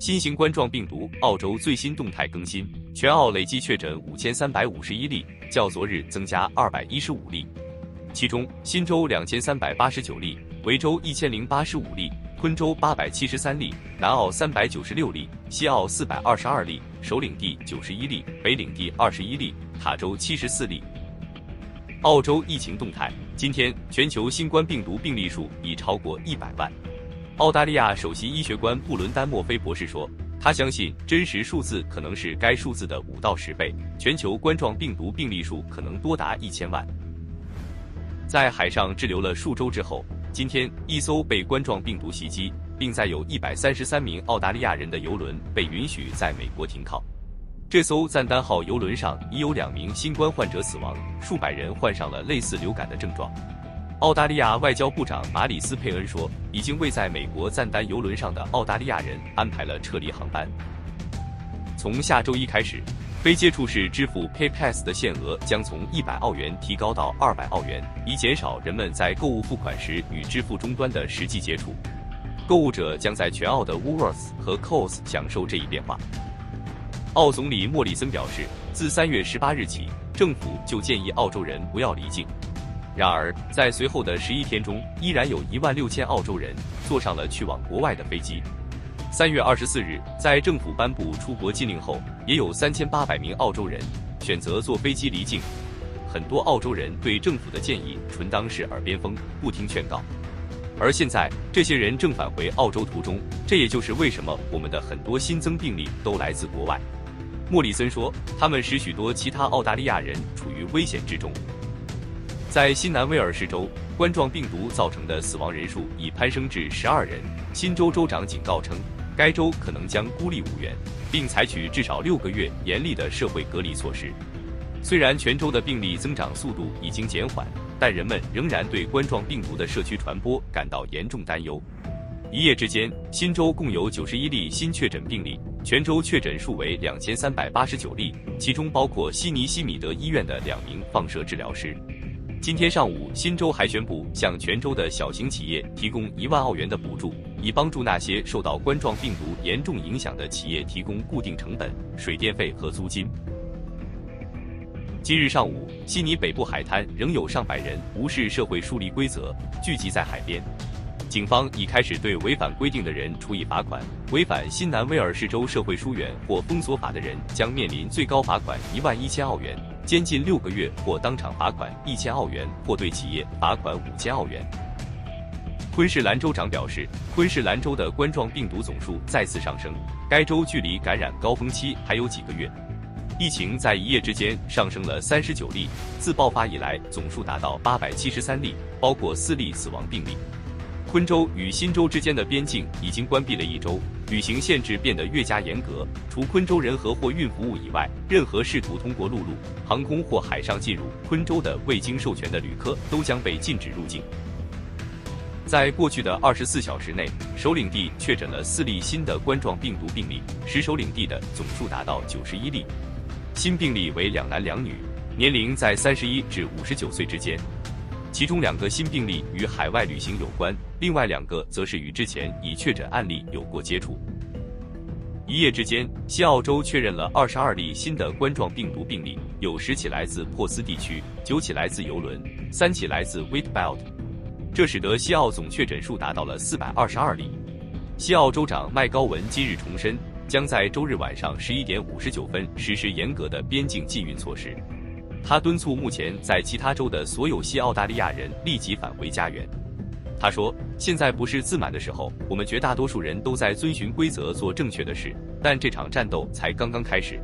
新型冠状病毒，澳洲最新动态更新，全澳累计确诊5351例，较昨日增加215例。其中，新州2389例，维州1085例，昆州873例，南澳396例，西澳422例，首领地91例，北领地21例，塔州74例。澳洲疫情动态，今天全球新冠病毒病例数已超过100万。澳大利亚首席医学官布伦丹·墨菲博士说，他相信真实数字可能是该数字的5到10倍，全球冠状病毒病例数可能多达1000万。在海上滞留了数周之后，今天一艘被冠状病毒袭击，并载有133名澳大利亚人的邮轮被允许在美国停靠。这艘赞丹号邮轮上已有2名新冠患者死亡，数百人患上了类似流感的症状。澳大利亚外交部长马里斯·佩恩说，已经为在美国赞丹邮轮上的澳大利亚人安排了撤离航班。从下周一开始，非接触式支付 PayPass 的限额将从100澳元提高到200澳元，以减少人们在购物付款时与支付终端的实际接触。购物者将在全澳的 Woolworths 和 Coles 享受这一变化。澳总理莫里森表示，自3月18日起，政府就建议澳洲人不要离境。然而，在随后的11天中，依然有16000澳洲人坐上了去往国外的飞机。3月24日，在政府颁布出国禁令后，也有3800名澳洲人选择坐飞机离境。很多澳洲人对政府的建议纯当是耳边风，不听劝告。而现在，这些人正返回澳洲途中，这也就是为什么我们的很多新增病例都来自国外。莫里森说，他们使许多其他澳大利亚人处于危险之中。在新南威尔士州，冠状病毒造成的死亡人数已攀升至12人。新州州长警告称，该州可能将孤立无援，并采取至少6个月严厉的社会隔离措施。虽然全州的病例增长速度已经减缓，但人们仍然对冠状病毒的社区传播感到严重担忧。一夜之间，新州共有91例新确诊病例，全州确诊数为2389例，其中包括悉尼西米德医院的2名放射治疗师。今天上午，新州还宣布向全州的小型企业提供1万澳元的补助，以帮助那些受到冠状病毒严重影响的企业提供固定成本、水电费和租金。今日上午，悉尼北部海滩仍有上百人无视社会疏离规则，聚集在海边。警方已开始对违反规定的人处以罚款，违反新南威尔士州社会疏远或封锁法的人将面临最高罚款11000澳元，监禁6个月或当场罚款1000澳元，或对企业罚款5000澳元。昆士兰州长表示，昆士兰州的冠状病毒总数再次上升，该州距离感染高峰期还有几个月。疫情在一夜之间上升了39例，自爆发以来总数达到873例，包括4例死亡病例。昆州与新州之间的边境已经关闭了1周，旅行限制变得越加严格，除昆州人和货运服务以外，任何试图通过陆路、航空或海上进入昆州的未经授权的旅客都将被禁止入境。在过去的24小时内，首领地确诊了4例新的冠状病毒病例，使首领地的总数达到91例。新病例为2男2女，年龄在31至59岁之间。其中2个新病例与海外旅行有关，另外2个则是与之前已确诊案例有过接触。一夜之间，西澳洲确认了22例新的冠状病毒病例，有10起来自珀斯地区，9起来自邮轮，3起来自 Whitbelt， 这使得西澳总确诊数达到了422例。西澳州长麦高文今日重申，将在周日晚上11点59分实施严格的边境禁运措施。他敦促目前在其他州的所有西澳大利亚人立即返回家园。他说，现在不是自满的时候，我们绝大多数人都在遵循规则做正确的事，但这场战斗才刚刚开始。